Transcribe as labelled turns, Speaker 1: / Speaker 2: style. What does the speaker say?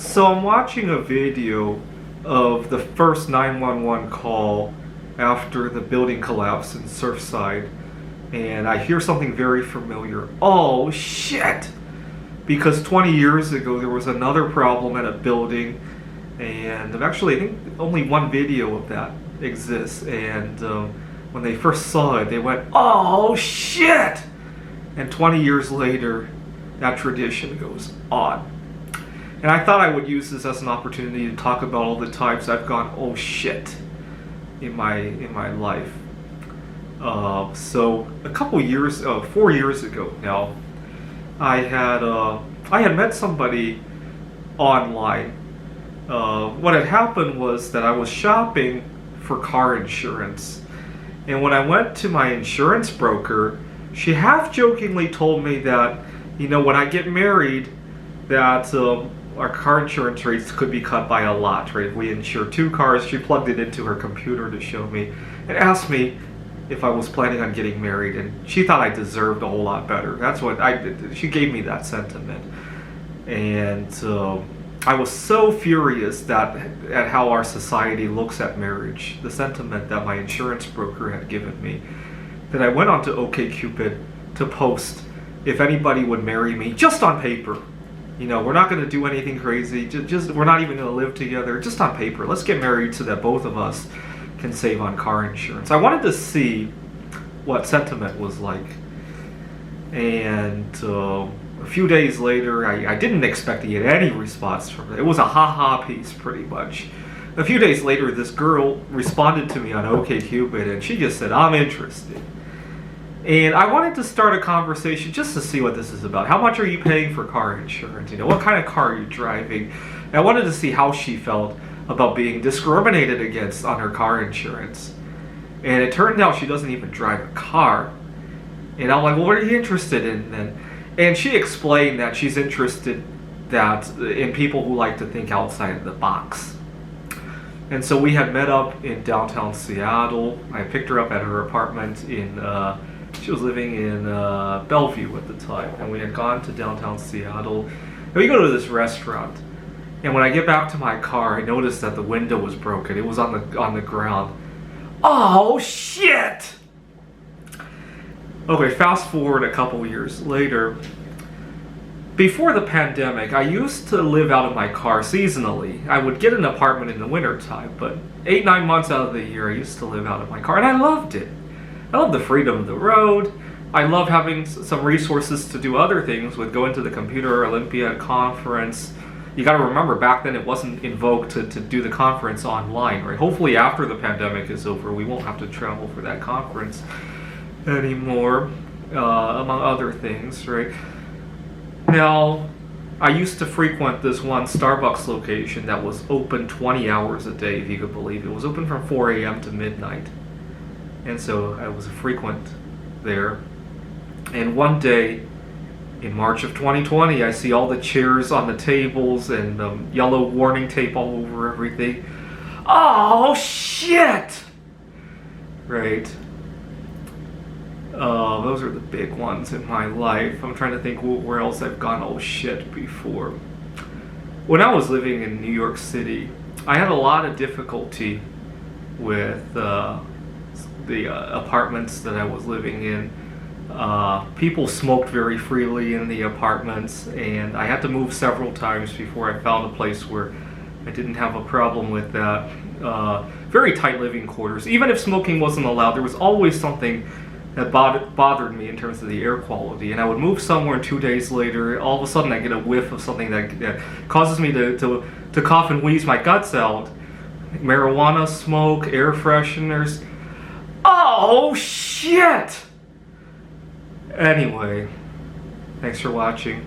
Speaker 1: So I'm watching a video of the first 911 call after the building collapsed in Surfside, and I hear something very familiar. Oh shit! Because 20 years ago there was another problem at a building, and actually I think only one video of that exists, and when they first saw it they went, oh shit! And 20 years later that tradition goes on. And I thought I would use this as an opportunity to talk about all the times I've gone, oh shit, in my life. So a couple years, 4 years ago now, I had met somebody online. What had happened was that I was shopping for car insurance, and when I went to my insurance broker, she half-jokingly told me that, when I get married, that our car insurance rates could be cut by a lot, right? If we insure 2 cars, she plugged it into her computer to show me and asked me if I was planning on getting married, and she thought I deserved a whole lot better. That's what she gave me that sentiment. And I was so furious at how our society looks at marriage, the sentiment that my insurance broker had given me, that I went onto OkCupid to post if anybody would marry me just on paper. We're not going to do anything crazy. Just we're not even going to live together. Just on paper. Let's get married so that both of us can save on car insurance. I wanted to see what sentiment was like. And a few days later, I didn't expect to get any response from it. It was a ha-ha piece, pretty much. A few days later, this girl responded to me on OkCupid, and she just said, I'm interested. And I wanted to start a conversation just to see what this is about. How much are you paying for car insurance? What kind of car are you driving? And I wanted to see how she felt about being discriminated against on her car insurance. And it turned out she doesn't even drive a car. And I'm like, well, what are you interested in then? And she explained that she's interested in people who like to think outside of the box. And so we had met up in downtown Seattle. I picked her up at her apartment she was living in Bellevue at the time, and we had gone to downtown Seattle. And we go to this restaurant, and when I get back to my car, I noticed that the window was broken. It was on the ground. Oh shit! Okay, fast forward a couple years later. Before the pandemic, I used to live out of my car seasonally. I would get an apartment in the wintertime, but 8-9 months out of the year, I used to live out of my car, and I loved it. I love the freedom of the road. I love having some resources to do other things with going to the Computer Olympiad conference. You got to remember, back then it wasn't in vogue to do the conference online, right? Hopefully after the pandemic is over, we won't have to travel for that conference anymore, among other things, right? Now, I used to frequent this one Starbucks location that was open 20 hours a day, if you could believe it. It was open from 4 a.m. to midnight. And so I was a frequent there. And one day, in March of 2020, I see all the chairs on the tables and yellow warning tape all over everything. Oh, shit! Right. Those are the big ones in my life. I'm trying to think where else I've gone oh shit before. When I was living in New York City, I had a lot of difficulty with the apartments that I was living in. People smoked very freely in the apartments, and I had to move several times before I found a place where I didn't have a problem with that. Very tight living quarters. Even if smoking wasn't allowed, there was always something that bothered me in terms of the air quality. And I would move somewhere, and 2 days later, all of a sudden I get a whiff of something that causes me to cough and wheeze my guts out. Marijuana smoke, air fresheners. Oh shit! Anyway, thanks for watching.